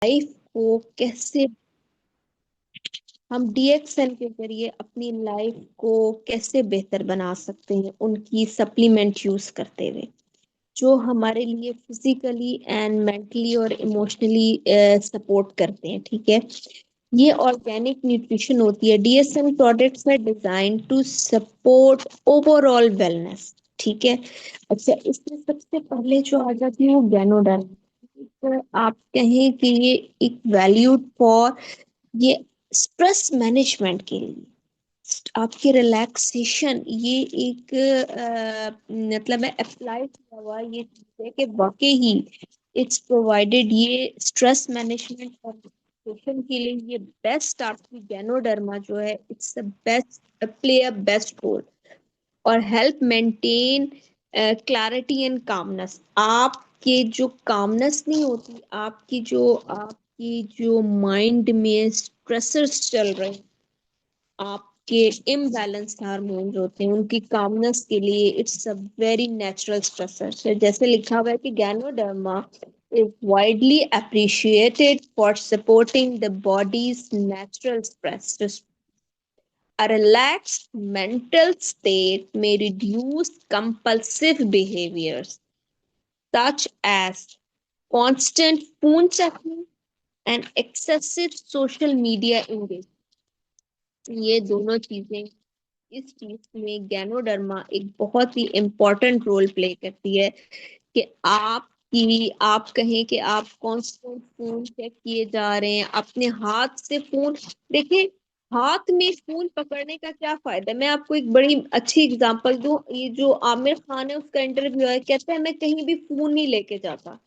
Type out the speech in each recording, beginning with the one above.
Life को कैसे, हम डीएक्सएल के जरिए अपनी लाइफ को कैसे बेहतर बना सकते हैं उनकी सप्लीमेंट यूज करते हुए, जो हमारे लिए फिजिकली एंड मेंटली और इमोशनली सपोर्ट करते हैं। ठीक है, ये ऑर्गेनिक न्यूट्रिशन होती है। DSM products are design to support overall wellness. ठीक है, अच्छा, इसमें सबसे पहले जो आ जाती है वो गैनोडर्म। तो आप कहें कि ये एक वैल्यूड फॉर, ये स्ट्रेस मैनेजमेंट के लिए, आपकी रिलैक्सेशन, ये एक मतलब है अप्लाई किया हुआ ये चीज है कि वाकई ही इट्स प्रोवाइडेड, ये स्ट्रेस मैनेजमेंट और relaxation के लिए ये बेस्ट, आपकी गैनोडर्मा जो है it's the best, play a best role और help maintain clarity and calmness. आपके जो कामनेस नहीं होती, आपकी जो माइंड में स्ट्रेसर्स चल रहे हैं, आपके इम्बैलेंस हार्मोन्स होते हैं, उनकी कामनेस के लिए it's a very natural stressor. जैसे लिखा हुआ है कि ganoderma is widely appreciated for supporting the body's natural stress. A relaxed mental state may reduce compulsive behaviors such as constant phone checking and excessive social media engagement. ये दोनों चीजें, इस चीज में गैनोडर्मा एक बहुत ही इम्पोर्टेंट रोल प्ले करती है कि आप कहें कि आप कांस्टेंट फोन चेक किए जा रहे हैं, अपने हाथ से फोन, देखिए, हाथ में फोन पकड़ने का क्या फायदा है। मैं आपको एक बड़ी अच्छी एग्जांपल दूं, ये जो आमिर खान है उसका इंटरव्यू है, कहता है मैं कहीं भी फोन नहीं लेके जाता।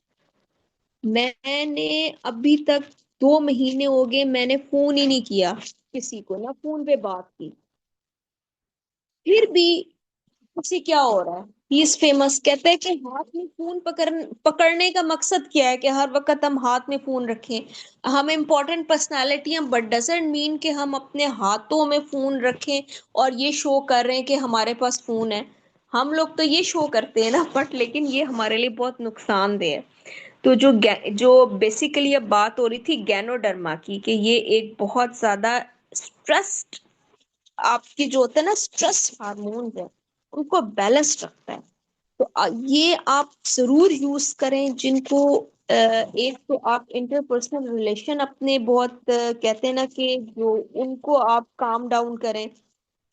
मैंने अभी तक 2 महीने हो गए, मैंने फोन ही नहीं किया किसी को, ना फोन पे बात की, फिर भी उसे क्या हो रहा है, ही इज फेमस। कहते हैं कि हाथ में फोन पकड़ने का मकसद क्या है कि हर वक्त हम हाथ में फोन रखें। हम इम्पोर्टेंट पर्सनालिटी हैं, बट डजंट मीन कि हम अपने हाथों में फोन रखें और ये शो कर रहे हैं कि हमारे पास फोन है। हम लोग तो ये शो करते हैं ना, बट लेकिन ये हमारे लिए बहुत नुकसानदेह है। तो जो बेसिकली अब बात हो रही थी गैनोडर्मा की, कि ये एक बहुत ज्यादा स्ट्रेस, आपकी जो होता है ना स्ट्रेस हार्मोन है, उनको बैलेंस रखता है। तो ये आप जरूर यूज करें, जिनको एक तो आप इंटरपर्सनल रिलेशन अपने बहुत कहते हैं ना कि जो उनको आप काम डाउन करें,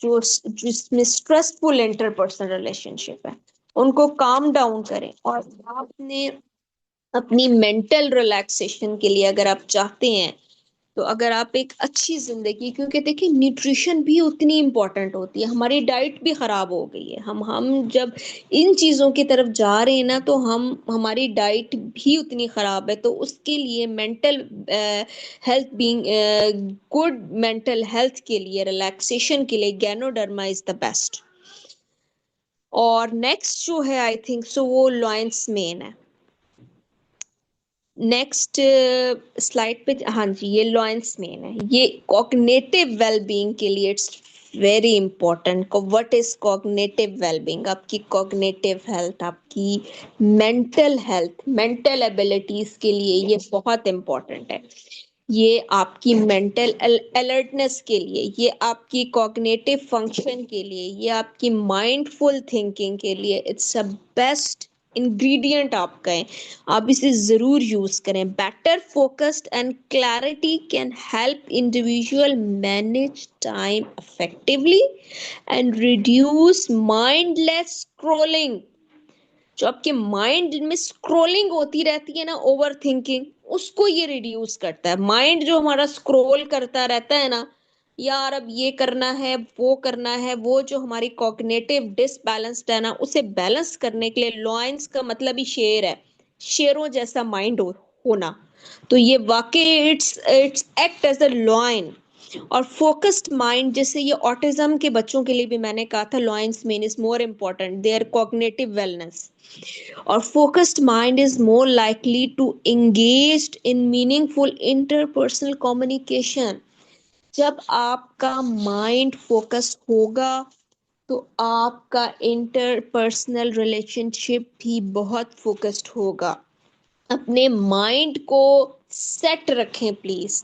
जो जिसमें स्ट्रेसफुल इंटरपर्सनल रिलेशनशिप है उनको काम डाउन करें। और आपने अपनी मेंटल रिलैक्सेशन के लिए अगर आप चाहते हैं, तो अगर आप एक अच्छी जिंदगी, क्योंकि देखिए न्यूट्रिशन भी उतनी इम्पोर्टेंट होती है, हमारी डाइट भी खराब हो गई है, हम जब इन चीजों की तरफ जा रहे हैं ना, तो हमारी डाइट भी उतनी खराब है। तो उसके लिए mental health being, good mental health के लिए, रिलैक्सेशन के लिए गैनोडर्मा इज द बेस्ट। और नेक्स्ट जो है आई थिंक सो वो लॉयंस मेन है। नेक्स्ट स्लाइड पे, हाँ जी, ये लॉयंस मेन है। ये कॉग्निटिव वेलबींग के लिए it's very important. What is cognitive wellbeing? आपकी कॉग्निटिव हेल्थ, आपकी मेंटल हेल्थ, मेंटल एबिलिटीज के लिए ये बहुत इंपॉर्टेंट है। ये आपकी मेंटल अलर्टनेस के लिए, ये आपकी कॉग्निटिव फंक्शन के लिए, ये आपकी माइंडफुल थिंकिंग के लिए इट्स अ बेस्ट इंग्रेडिएंट आपका है। आप इसे जरूर यूज करें। Better focused and clarity can help individual manage time effectively and reduce mindless scrolling. जो आपके माइंड में स्क्रोलिंग होती रहती है ना, ओवर थिंकिंग, उसको ये रिड्यूस करता है। माइंड जो हमारा स्क्रोल करता रहता है ना, यार अब ये करना है वो करना है, वो जो हमारी कॉग्निटिव डिसबैलेंस्ड है ना, उसे बैलेंस करने के लिए, लॉयंस का मतलब ही शेर है, शेरों जैसा माइंड होना। तो ये वाकई it's it's act as a lion. और फोकस्ड माइंड, जैसे ये ऑटिज्म के बच्चों के लिए भी मैंने कहा था, lion's mane is more important their cognitive wellness. और focused mind is more likely to engage in meaningful interpersonal communication। जब आपका माइंड फोकस्ड होगा, तो आपका इंटरपर्सनल रिलेशनशिप भी बहुत फोकस्ड होगा। अपने माइंड को सेट रखें प्लीज।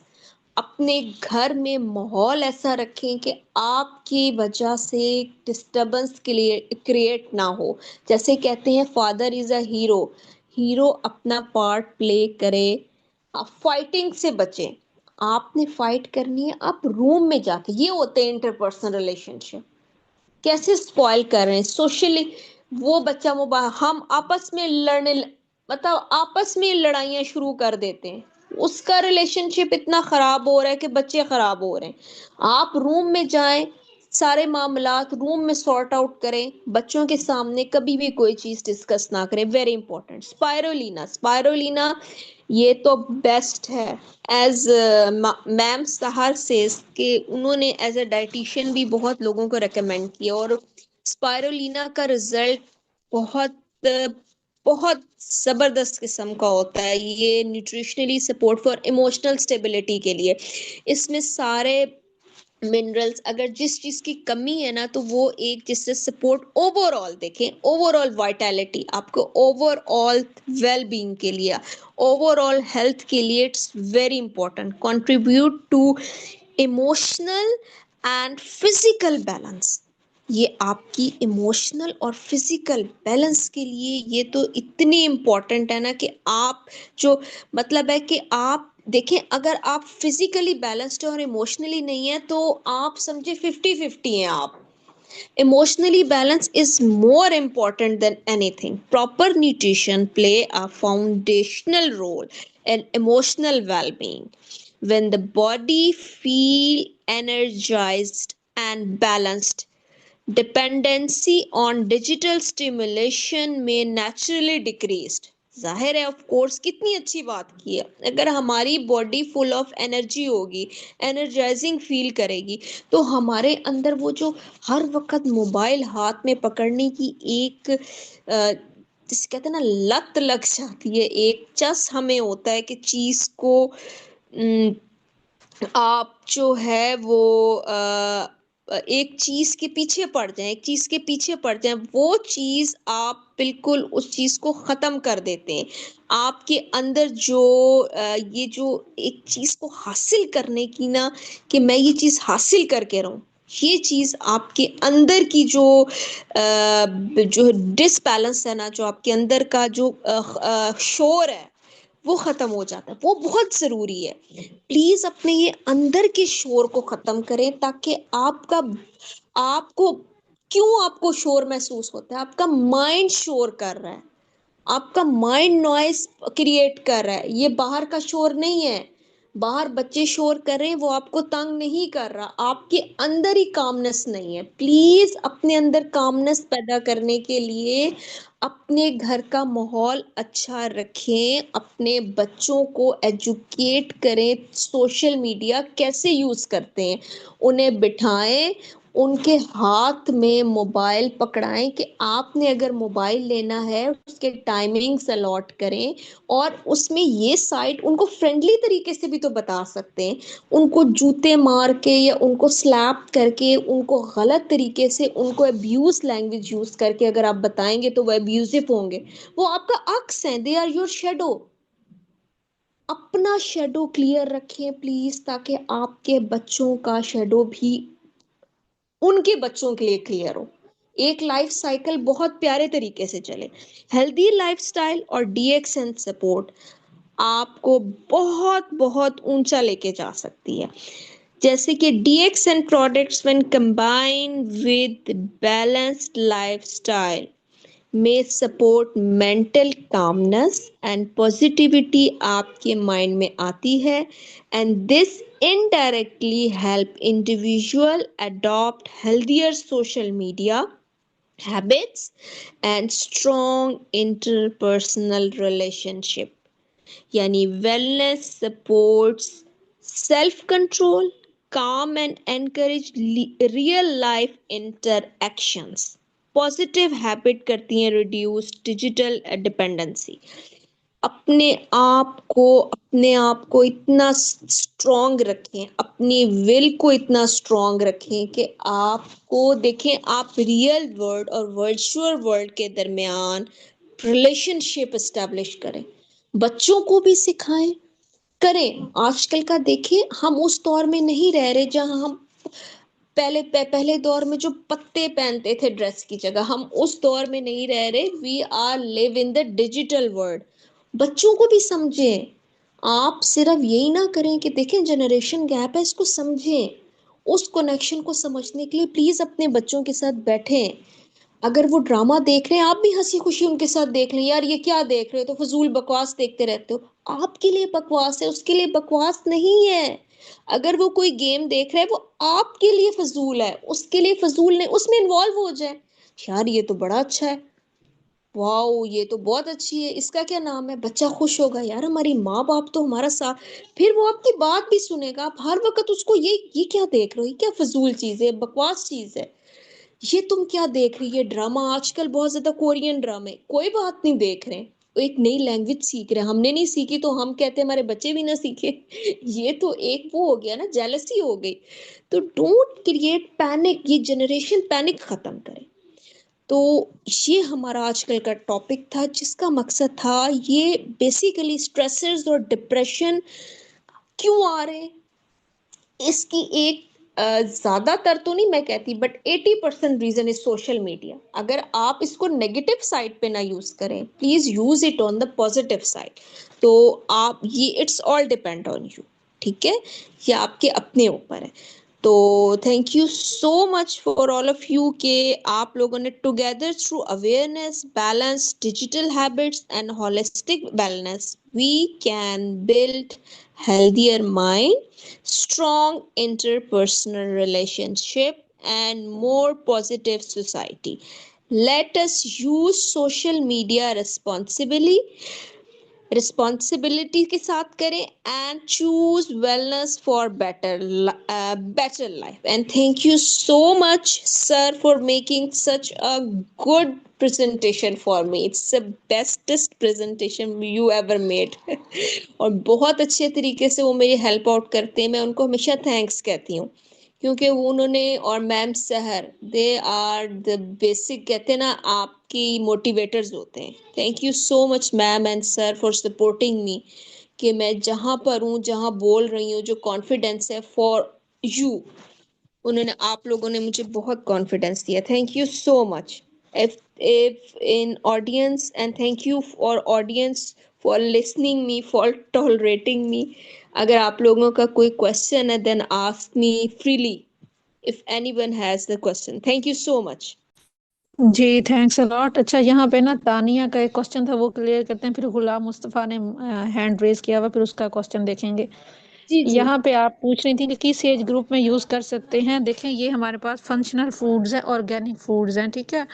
अपने घर में माहौल ऐसा रखें कि आपकी वजह से डिस्टरबेंस के लिए क्रिएट ना हो। जैसे कहते हैं father is a hero, hero अपना पार्ट प्ले करे। आप फाइटिंग से बचें। आपने फाइट करनी है, आप रूम में जाके, ये होते हैं इंटरपर्सनल रिलेशनशिप। कैसे स्पॉइल कर रहे हैं सोशली। वो बच्चा मोबाइल, हम आपस में लड़ने, मतलब आपस में लड़ाइयाँ शुरू कर देते हैं, उसका रिलेशनशिप इतना खराब हो रहा है कि बच्चे खराब हो रहे हैं। आप रूम में जाएं, सारे मामलात रूम में सॉर्ट आउट करें, बच्चों के सामने कभी भी कोई चीज डिस्कस ना करें। Very important. स्पायरोलिना, स्पायरोलिना ये तो बेस्ट है। एज मैम सहर सेज के उन्होंने एज अ डाइटिशियन भी बहुत लोगों को रेकमेंड किया, और स्पायरोलिना का रिजल्ट बहुत बहुत जबरदस्त किस्म का होता है। ये nutritionally support for emotional stability के लिए, इसमें सारे मिनरल्स, अगर जिस चीज की कमी है ना, तो वो एक जिससे सपोर्ट ओवरऑल देखें, ओवरऑल वाइटैलिटी, आपको ओवरऑल वेल बीइंग के लिए, ओवरऑल हेल्थ के लिए it's very important, contribute to emotional and physical balance. ये आपकी इमोशनल और फिजिकल बैलेंस के लिए ये तो इतनी इम्पोर्टेंट है ना, कि आप जो, मतलब है कि आप देखें, अगर आप फिजिकली बैलेंस्ड और इमोशनली नहीं है तो आप समझे 50-50 हैं आप। Emotionally balance is more important than anything. Proper nutrition play a foundational role in emotional well-being. When the body feel energized and balanced, dependency on digital stimulation may naturally decreased. जाहिर है, of course, कितनी अच्छी बात की है। अगर हमारी body full of energy होगी, एनर्जाइजिंग फील करेगी, तो हमारे अंदर वो जो हर वक्त मोबाइल हाथ में पकड़ने की एक जिसे कहते हैं ना लत लग जाती है, एक चस हमें होता है कि चीज को आप जो है वो एक चीज के पीछे पड़ जाएं, एक चीज के पीछे पड़ जाएं, वो चीज आप बिल्कुल उस चीज को खत्म कर देते हैं। आपके अंदर जो ये जो एक चीज को हासिल करने की ना, कि मैं ये चीज हासिल करके रहूं, ये चीज आपके अंदर की जो डिसबैलेंस है ना, जो आपके अंदर का जो शोर है, वो खत्म हो जाता है। वो बहुत जरूरी है। प्लीज अपने ये अंदर के शोर को खत्म करें, ताकि आपका, आपको, क्यों आपको शोर महसूस होता है? आपका माइंड शोर कर रहा है, आपका माइंड नॉइस क्रिएट कर रहा है, ये बाहर का शोर नहीं है। बाहर बच्चे शोर कर रहे हैं, वो आपको तंग नहीं कर रहा, आपके अंदर ही कामनेस नहीं है। प्लीज अपने अंदर कामनेस पैदा करने के लिए अपने घर का माहौल अच्छा रखें, अपने बच्चों को एजुकेट करें, सोशल मीडिया कैसे यूज करते हैं उन्हें बिठाएं, उनके हाथ में मोबाइल पकड़ाएं कि आपने अगर मोबाइल लेना है उसके टाइमिंग्स अलॉट करें, और उसमें ये साइट उनको फ्रेंडली तरीके से भी तो बता सकते हैं। उनको जूते मार के या उनको स्लैप करके, उनको गलत तरीके से, उनको अब्यूज लैंग्वेज यूज करके अगर आप बताएंगे तो वो अब्यूजिव होंगे। वो आपका अक्स है, दे आर योर शेडो। अपना शेडो क्लियर रखें प्लीज, ताकि आपके बच्चों का शेडो भी उनके बच्चों के लिए क्लियर हो, एक लाइफ साइकिल बहुत प्यारे तरीके से चले। हेल्दी लाइफस्टाइल और डीएक्स एंड सपोर्ट आपको बहुत बहुत ऊंचा लेके जा सकती है। जैसे कि DX and products when combine with balanced lifestyle may support mental calmness and positivity आपके माइंड में आती है, and this indirectly help individual adopt healthier social media habits and strong interpersonal relationship। यानी wellness supports self control, calm and encourage real life interactions। Positive habit करती हैं reduce digital dependency. अपने आप को इतना स्ट्रॉन्ग रखें, अपनी विल को इतना स्ट्रॉन्ग रखें कि आपको देखें, आप रियल वर्ल्ड और वर्चुअल वर्ल्ड के दरमियान रिलेशनशिप एस्टेब्लिश करें। बच्चों को भी सिखाएं, करें। आजकल का देखिए, हम उस दौर में नहीं रह रहे जहां हम पहले दौर में जो पत्ते पहनते थे ड्रेस की जगह, हम उस दौर में नहीं रह रहे। We are live in the digital world. बच्चों को भी समझें। आप सिर्फ यही ना करें कि देखें जनरेशन गैप है, इसको समझें। उस कनेक्शन को समझने के लिए प्लीज अपने बच्चों के साथ बैठें। अगर वो ड्रामा देख रहे हैं, आप भी हंसी खुशी उनके साथ देख लें। यार ये क्या देख रहे हो, तो फजूल बकवास देखते रहते हो। आपके लिए बकवास है, उसके लिए बकवास नहीं है। अगर वो कोई गेम देख रहा है, वो आपके लिए फजूल है, उसके लिए फजूल नहीं। उसमें इन्वॉल्व हो जाए। यार ये तो बड़ा अच्छा है, वाओ ये तो बहुत अच्छी है, इसका क्या नाम है, बच्चा खुश होगा। यार हमारी माँ बाप तो हमारा साथ, फिर वो आपकी बात भी सुनेगा। आप हर वक्त उसको ये क्या देख रहे हो, ये क्या फजूल चीज है, बकवास चीज है, ये तुम क्या देख रही है। ड्रामा आजकल बहुत ज्यादा कोरियन ड्रामे, कोई बात नहीं, देख रहे हैं। एक नई लैंग्वेज सीख रहे हैं, हमने नहीं सीखी तो हम कहते हैं हमारे बच्चे भी ना सीखे। ये तो एक वो हो गया ना, जेलसी हो गई। तो डोंट क्रिएट पैनिक, ये जनरेशन पैनिक खत्म करे। तो ये हमारा आजकल का टॉपिक था, जिसका मकसद था ये बेसिकली स्ट्रेसर्स और डिप्रेशन क्यों आ रहे हैं। इसकी एक ज्यादातर तो नहीं मैं कहती, but 80% reason is social media. अगर आप इसको नेगेटिव साइड पे ना यूज करें, please use it on the positive side. तो आप ये it's all depend on you. ठीक है, ये आपके अपने ऊपर है। तो thank you so much for all of you के आप लोगों ने together through awareness, balance, digital habits and holistic wellness we can build healthier mind, strong interpersonal relationship, and more positive society. Let us use social media responsibility के साथ करें, and choose wellness for better life. And thank you so much sir for making such a good presentation for me. It's the bestest presentation you ever made. और बहुत अच्छे तरीके से वो मेरी हेल्प आउट करते हैं, मैं उनको हमेशा थैंक्स कहती हूँ। क्योंकि वो उन्होंने, और मैम सहर, दे आर द बेसिक, कहते हैं ना, आपकी मोटिवेटर्स होते हैं। Thank you so much ma'am and sir for supporting me, कि मैं जहाँ पर हूँ, जहाँ बोल रही हूँ, जो कॉन्फिडेंस है फॉर यू, उन्होंने, आप लोगों ने मुझे बहुत कॉन्फिडेंस दिया। Thank you so much. if in audience, and thank you for audience for listening me, for tolerating me. अगर आप लोगों का कोई क्वेश्चन है, then ask me freely if anyone has the question. Thank you so much. जी thanks a lot. अच्छा, यहाँ पे ना तानिया का एक क्वेश्चन था, वो क्लियर करते हैं, फिर गुलाम मुस्तफ़ा ने हैंड रेज किया हुआ, फिर उसका क्वेश्चन देखेंगे। जी जी। यहाँ पे आप पूछ रही थी कि किस एज ग्रुप में यूज कर सकते हैं। देखें, ये हमारे पास फंक्शनल फूड्स हैं, ऑर्गेनिक फूड्स हैं, ठीक है।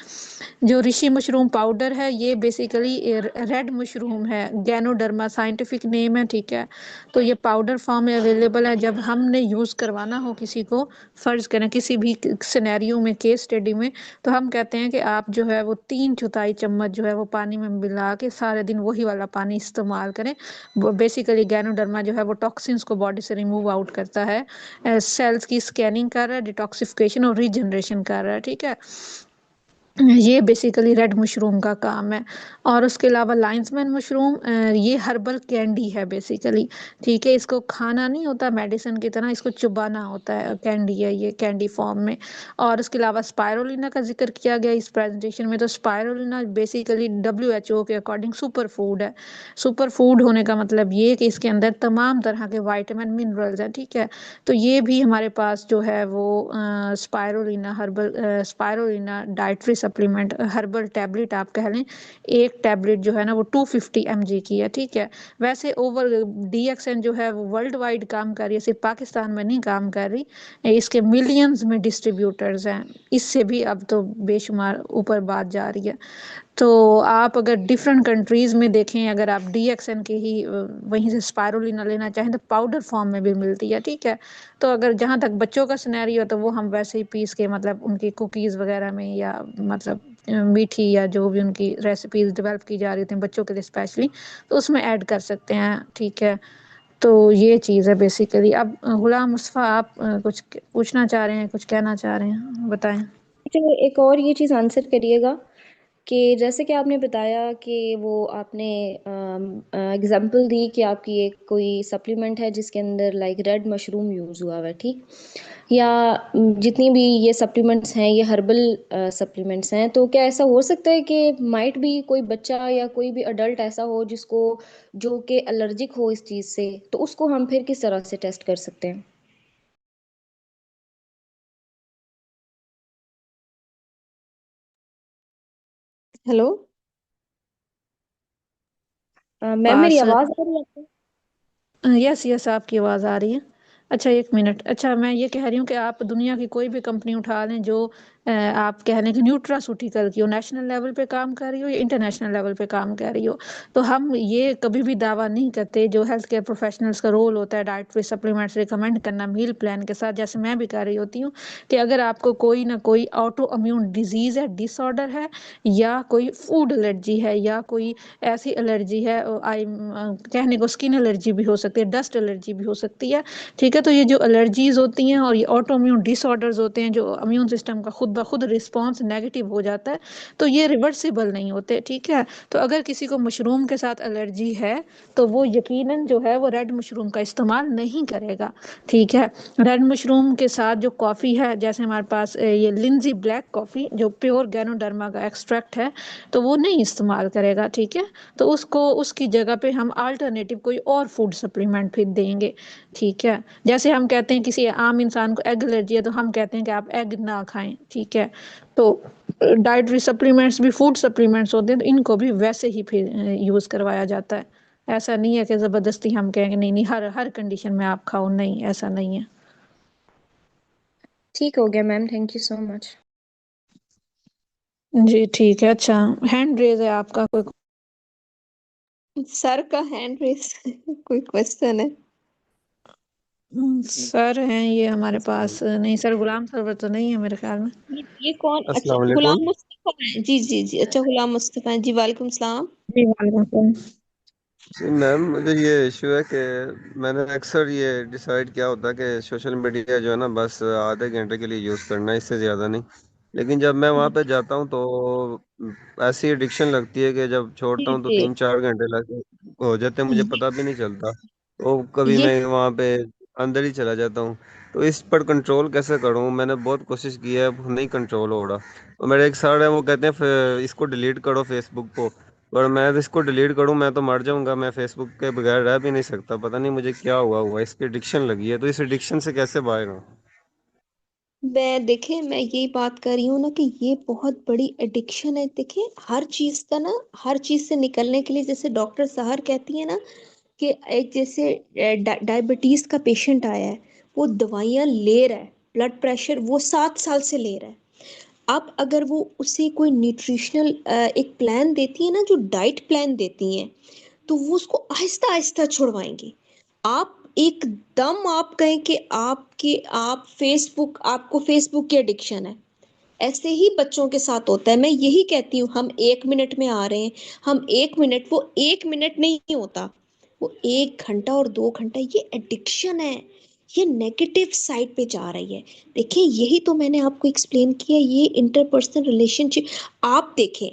जो ऋषि मशरूम पाउडर है, ये बेसिकली रेड मशरूम है, गैनोडर्मा साइंटिफिक नेम है, ठीक है। तो ये पाउडर फॉर्म में अवेलेबल है। जब हमने यूज करवाना हो किसी को, फर्ज करें किसी भी सिनेरियो में, केस स्टडी में, तो हम कहते हैं कि आप जो है वो 3 चौथाई चम्मच जो है वो पानी में मिला के सारे दिन वही वाला पानी इस्तेमाल करें। बेसिकली गैनोडर्मा जो है वो टॉक्सिन्स को बॉडी से रिमूव आउट करता है, सेल्स की स्कैनिंग कर रहा है, डिटॉक्सिफिकेशन और रीजनरेशन कर रहा है, ठीक है। ये बेसिकली रेड मशरूम का काम है। और उसके अलावा लाइन्समैन मशरूम, ये हर्बल कैंडी है बेसिकली, ठीक है। इसको खाना नहीं होता मेडिसिन की तरह, इसको चुबाना होता है, कैंडी है ये, कैंडी फॉर्म में। और उसके अलावा स्पायरोलिना का जिक्र किया गया इस प्रेजेंटेशन में। तो स्पायरोलिना बेसिकली WHO के अकॉर्डिंग सुपर फूड है। सुपर फूड होने का मतलब ये कि इसके अंदर तमाम तरह के वाइटामिन मिनरल्स हैं, ठीक है। तो ये भी हमारे पास जो है वो spirulina dietary supplement, herbal tablet आप कह लें। एक टैबलेट जो है ना वो 250 mg की है, ठीक है। वैसे ओवर DXN जो है वो वर्ल्ड वाइड काम कर रही है, सिर्फ पाकिस्तान में नहीं काम कर रही। इसके मिलियंस में डिस्ट्रीब्यूटर्स हैं, इससे भी अब तो बेशुमार ऊपर बात जा रही है। तो आप अगर डिफरेंट कंट्रीज में देखें, अगर आप DXN के ही वहीं से स्पायरुलिना लेना चाहें तो पाउडर फॉर्म में भी मिलती है, ठीक है। तो अगर जहाँ तक बच्चों का सिनेरियो, तो वो हम वैसे ही पीस के, मतलब उनकी कुकीज़ वगैरह में, या मतलब मीठी या जो भी उनकी रेसिपीज डेवलप की जा रही होती हैं बच्चों के लिए स्पेशली, तो उसमें ऐड कर सकते हैं, ठीक है। तो ये चीज़ है बेसिकली। अब गुलाम मुस्तफ़ा, आप कुछ पूछना चाह रहे हैं, कुछ कहना चाह रहे हैं, बताएं। चलो एक और ये चीज आंसर करिएगा कि जैसे कि आपने बताया कि वो आपने एग्जांपल दी कि आपकी एक कोई सप्लीमेंट है जिसके अंदर लाइक रेड मशरूम यूज़ हुआ हुआ है, ठीक? या जितनी भी ये सप्लीमेंट्स हैं ये हर्बल सप्लीमेंट्स हैं, तो क्या ऐसा हो सकता है कि माइट भी कोई बच्चा या कोई भी अडल्ट ऐसा हो जिसको जो कि एलर्जिक हो इस चीज़ से, तो उसको हम फिर किस तरह से टेस्ट कर सकते हैं? हेलो। मैम मेरी पास आवाज़ आ रही है आपको? यस यस आपकी आवाज़ आ रही है। अच्छा एक मिनट, अच्छा मैं ये कह रही हूँ कि आप दुनिया की कोई भी कंपनी उठा लें जो आप कह लें कि न्यूट्रास्यूटिकल की हो, नेशनल लेवल पे काम कर रही हो या इंटरनेशनल लेवल पे काम कर रही हो, तो हम ये कभी भी दावा नहीं करते। जो हेल्थ केयर प्रोफेशनल्स का रोल होता है डाइटरी सप्लीमेंट्स रिकमेंड करना मील प्लान के साथ, जैसे मैं भी कर रही होती हूँ, कि अगर आपको कोई ना कोई ऑटो इम्यून डिजीज है, डिसऑर्डर है, या कोई फूड एलर्जी है, या कोई ऐसी एलर्जी है, आई कहने को स्किन एलर्जी भी हो सकती है, डस्ट एलर्जी भी हो सकती है, ठीक है? तो ये जो एलर्जीज होती हैं और ये ऑटो इम्यून डिसऑर्डर्स होते हैं, जो इम्यून सिस्टम का खुद ब खुद रिस्पॉन्स नेगेटिव हो जाता है, तो ये रिवर्सिबल नहीं होते, ठीक है? तो अगर किसी को मशरूम के साथ एलर्जी है, तो वो यकीनन जो है वो रेड मशरूम का इस्तेमाल नहीं करेगा, ठीक है? रेड मशरूम के साथ जो कॉफ़ी है, जैसे हमारे पास ये लिंजी ब्लैक कॉफ़ी जो प्योर गैनोडर्मा का एक्सट्रैक्ट है, तो वो नहीं इस्तेमाल करेगा, ठीक है? तो उसको उसकी जगह पे हम अल्टरनेटिव कोई और फूड सप्लीमेंट फिर देंगे, ठीक है? जैसे हम कहते हैं किसी आम इंसान को एग एलर्जी है, तो हम कहते हैं कि आप एग ना खाएं, ठीक है? तो डाइटरी सप्लीमेंट्स भी फूड सप्लीमेंट्स होते हैं, तो इनको भी वैसे ही फिर यूज करवाया जाता है। ऐसा नहीं है कि जबरदस्ती हम कहेंगे नहीं नहीं हर हर कंडीशन में आप खाओ, नहीं ऐसा नहीं है। ठीक हो गया ma'am, thank you so much. जी ठीक है। अच्छा हैंड रेज है आपका कोई? सर का हैंड रेस कोई क्वेश्चन है? सर हैं ये हमारे अस्सलाम पास, नहीं सर गुलाम सरवर तो नहीं है मेरे ख्याल में। ये कौन? अच्छा, अस्सलाम वालेकुम। गुलाम मुस्तफा है, जी जी जी, अच्छा गुलाम मुस्तफा है जी, वालेकुम सलाम। जी वालेकुम सलाम। जी मैम, मुझे ये इशू है कि मैंने अक्सर ये डिसाइड किया होता है कि सोशल मीडिया जो है ना बस आधे घंटे के लिए यूज़ करना है, इससे ज़्यादा नहीं। लेकिन जब मैं वहाँ पे जाता हूँ तो ऐसी एडिक्शन लगती है कि जब छोड़ता जी हूँ तो जी। 3-4 घंटे लग हो जाते हैं, मुझे ये पता भी नहीं चलता। तो कभी ये मैं वहाँ पे अंदर ही चला जाता हूँ। तो इस पर कंट्रोल कैसे करूँ? मैंने बहुत कोशिश की है, नहीं कंट्रोल हो रहा। और मेरे एक सर है, वो कहते हैं इसको डिलीट करो फेसबुक को। पर मैं इसको डिलीट करूं मैं तो मर जाऊंगा, मैं फेसबुक के बगैर रह भी नहीं सकता। पता नहीं मुझे क्या हुआ इसकी एडिक्शन लगी है, तो इस एडिक्शन से कैसे बाहर हूँ? मैं देखे, मैं यही बात कर रही हूँ ना कि ये बहुत बड़ी एडिक्शन है। देखिए हर चीज का ना, हर चीज से निकलने के लिए, जैसे डॉक्टर सहर कहती है ना कि एक जैसे डायबिटीज का पेशेंट आया है, वो दवाइयाँ ले रहा है, ब्लड प्रेशर वो 7 साल से ले रहा है। अब अगर वो उसे कोई न्यूट्रिशनल एक प्लान देती है ना, जो डाइट प्लान देती हैं, तो वो उसको आहिस्ता आहिस्ता छुड़वाएंगे। आप एकदम आप कहें कि आप फेसबुक, आपको फेसबुक की एडिक्शन है, ऐसे ही बच्चों के साथ होता है। मैं यही कहती हूँ, हम 1 मिनट में आ रहे हैं, हम 1 मिनट, वो 1 मिनट नहीं होता, वो 1 घंटा और 2 घंटा, ये एडिक्शन है, ये नेगेटिव साइड पे जा रही है। देखिए यही तो मैंने आपको एक्सप्लेन किया, ये इंटरपर्सनल रिलेशनशिप। आप देखें,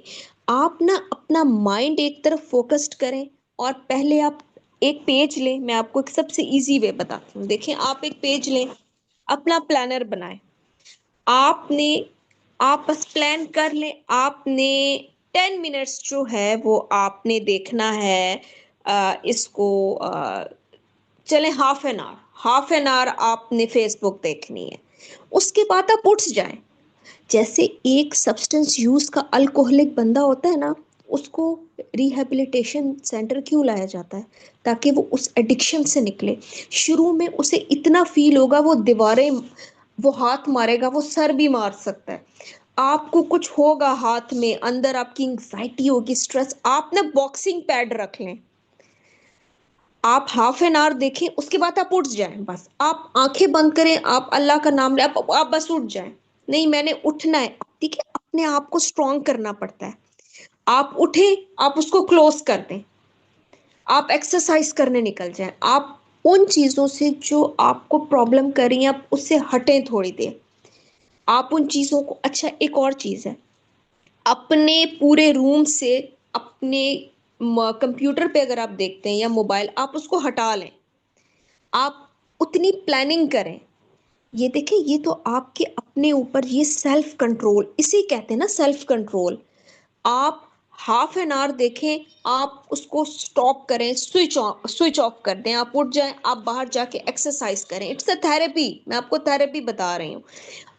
आप ना अपना माइंड एक तरफ फोकस्ड करें, और पहले आप एक पेज लें। मैं आपको एक सबसे इजी वे बताती हूँ। देखें, आप एक पेज लें, अपना प्लानर बनाएं। आपने आप बस प्लान कर लें, आपने 10 मिनट्स जो है वो आपने देखना है, इसको चले हाफ एन आवर आपने फेसबुक देखनी है। उसके बाद आप उठ जाएं। जैसे एक सब्सटेंस यूज का अल्कोहलिक बंदा होता है ना, उसको रिहैबिलिटेशन सेंटर क्यों लाया जाता है? ताकि वो उस एडिक्शन से निकले। शुरू में उसे इतना फील होगा, वो दीवारें, वो हाथ मारेगा, वो सर भी मार सकता है। आपको कुछ होगा हाथ में, अंदर आपकी एंग्जाइटी होगी, स्ट्रेस, आप ना बॉक्सिंग पैड रख लें, आप हाफ एन आवर देखें, उसके बाद आप उठ जाएं। बस आप आंखें बंद करें, आप अल्लाह का नाम लें, आप बस उठ जाएं। नहीं, मैंने उठना है। ठीक है, अपने आप को स्ट्रॉन्ग करना पड़ता है। आप उठे, आप उसको क्लोज कर दें, आप एक्सरसाइज करने निकल जाएं। आप उन चीजों से जो आपको प्रॉब्लम कर रही हैं, आप उससे हटें थोड़ी देर। आप उन चीजों को, अच्छा एक और चीज है, अपने पूरे रूम से, अपने कंप्यूटर पे अगर आप देखते हैं या मोबाइल, आप उसको हटा लें, आप उतनी प्लानिंग करें। ये देखें, ये तो आपके अपने ऊपर, ये सेल्फ कंट्रोल, इसे कहते हैं ना सेल्फ कंट्रोल। आप हाफ एन आवर देखें, आप उसको स्टॉप करें, स्विच ऑफ कर दें, आप उठ जाएं, आप बाहर जाके एक्सरसाइज करें। इट्स अ थेरेपी, मैं आपको थेरेपी बता रही हूँ।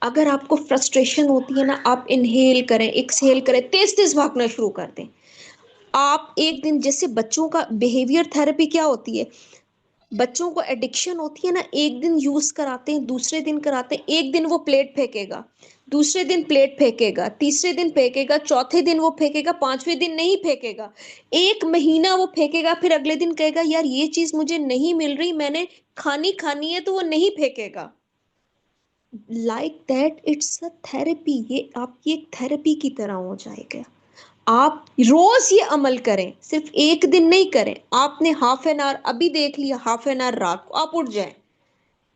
अगर आपको फ्रस्ट्रेशन होती है ना, आप इनहेल करें, एक्सहेल करें, तेज तेज भागना शुरू कर दें। आप एक दिन, जैसे बच्चों का बिहेवियर थेरेपी क्या होती है, बच्चों को एडिक्शन होती है ना, एक दिन यूज कराते हैं, दूसरे दिन कराते हैं, एक दिन वो प्लेट फेंकेगा, दूसरे दिन प्लेट फेंकेगा, तीसरे दिन फेंकेगा, चौथे दिन वो फेंकेगा, पांचवें दिन नहीं फेंकेगा, एक महीना वो फेंकेगा, फिर अगले दिन कहेगा यार ये चीज मुझे नहीं मिल रही, मैंने खानी खानी है, तो वो नहीं फेंकेगा। Like that, it's a therapy, ये आपकी एक थेरेपी की तरह हो जाएगा। आप रोज ये अमल करें, सिर्फ एक दिन नहीं करें। आपने हाफ एन आवर अभी देख लिया, हाफ एन आवर रात को आप उठ जाएं,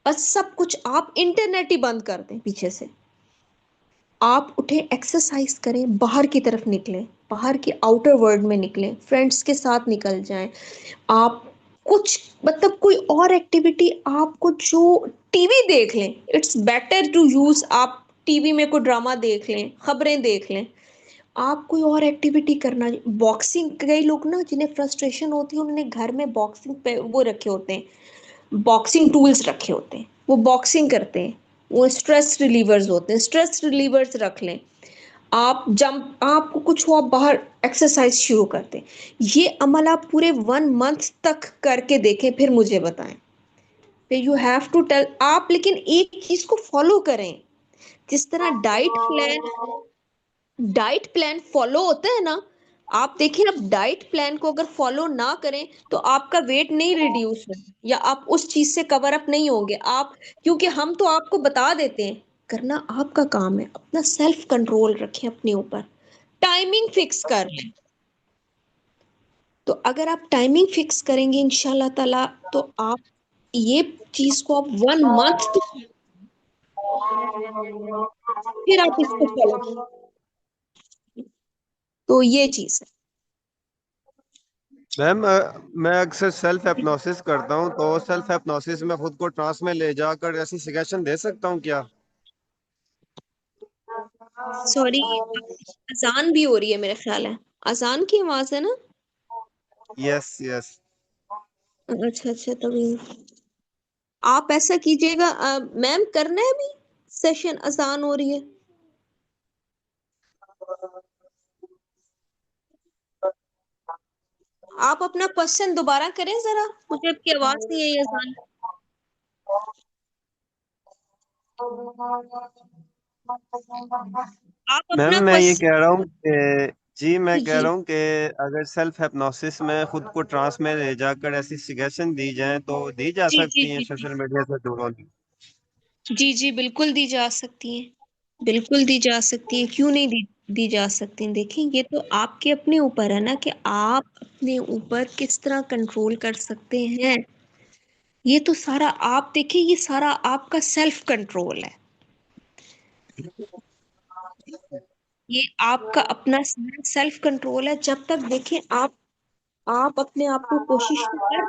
बस सब कुछ आप इंटरनेट ही बंद कर दें पीछे से, आप उठे, एक्सरसाइज करें, बाहर की तरफ निकलें, बाहर के आउटर वर्ल्ड में निकलें, फ्रेंड्स के साथ निकल जाएं। आप कुछ, मतलब कोई और एक्टिविटी, आपको जो, टीवी देख लें, इट्स बेटर टू यूज, आप टीवी में कोई ड्रामा देख लें, खबरें देख लें। आप कोई और एक्टिविटी करना, बॉक्सिंग, कई लोग ना जिन्हें फ्रस्ट्रेशन होती है, उन्होंने घर में बॉक्सिंग पे वो रखे होते हैं, बॉक्सिंग टूल्स रखे होते हैं, वो बॉक्सिंग करते हैं, वो स्ट्रेस रिलीवर्स होते हैं, स्ट्रेस रिलीवर्स रख लें। आप जंप, आपको कुछ हुआ बाहर, एक्सरसाइज शुरू करते हैं। ये अमल आप पूरे 1 मंथ तक करके देखें, फिर मुझे बताएं। फिर यू हैव टू टेल आप, लेकिन एक चीज को फॉलो करें। जिस तरह डाइट प्लान फॉलो होता है ना, आप देखिए, आप डाइट प्लान को अगर फॉलो ना करें तो आपका वेट नहीं रिड्यूस हो, या आप उस चीज से कवर अप नहीं होंगे आप, क्योंकि हम तो आपको बता देते हैं, करना आपका काम है। अपना सेल्फ कंट्रोल रखें अपने ऊपर, टाइमिंग फिक्स कर लें। तो अगर आप टाइमिंग फिक्स करेंगे इंशाल्लाह ताला, तो आप ये चीज को आप 1 मंथ तो, फिर आप इसको फॉलो, तो ये चीज है। मैम मैं अक्सर सेल्फ हिप्नोसिस करता हूँ, तो सेल्फ हिप्नोसिस में खुद को ट्रांस में ले जाकर ऐसी सजेशन दे सकता हूँ क्या? सॉरी, अजान भी हो रही है मेरे ख्याल है, अजान की आवाज है ना। Yes yes. अच्छा अच्छा, तभी। आप ऐसा कीजिएगा, मैम करना है अभी सेशन, अजान हो रही है। आप अपना क्वेश्चन दोबारा करें जरा, मुझे आपकी आवाज नहीं आई, अजान। आप मैम अपना मैं ये क्वेश्चन, कह रहा हूँ कि जी मैं जी कह जी रहा हूँ कि अगर सेल्फ हिप्नोसिस में खुद को ट्रांस में ले जाकर ऐसी सजेशन दी जाए तो दी जा जी जी सकती हैं जी जी सोशल मीडिया से दूर होने? जी जी, बिल्कुल दी जा सकती हैं, बिल्कुल दी जा सकती हैं, क्यों नहीं दी जा सकती हैं। देखिए, ये तो आपके अपने ऊपर है ना, कि आप अपने ऊपर किस तरह कंट्रोल कर सकते हैं। ये तो सारा, आप देखिए, ये सारा आपका सेल्फ कंट्रोल है। ये आपका अपना सेल्फ कंट्रोल है। जब तक देखिए, आप अपने आप को कोशिश तो कर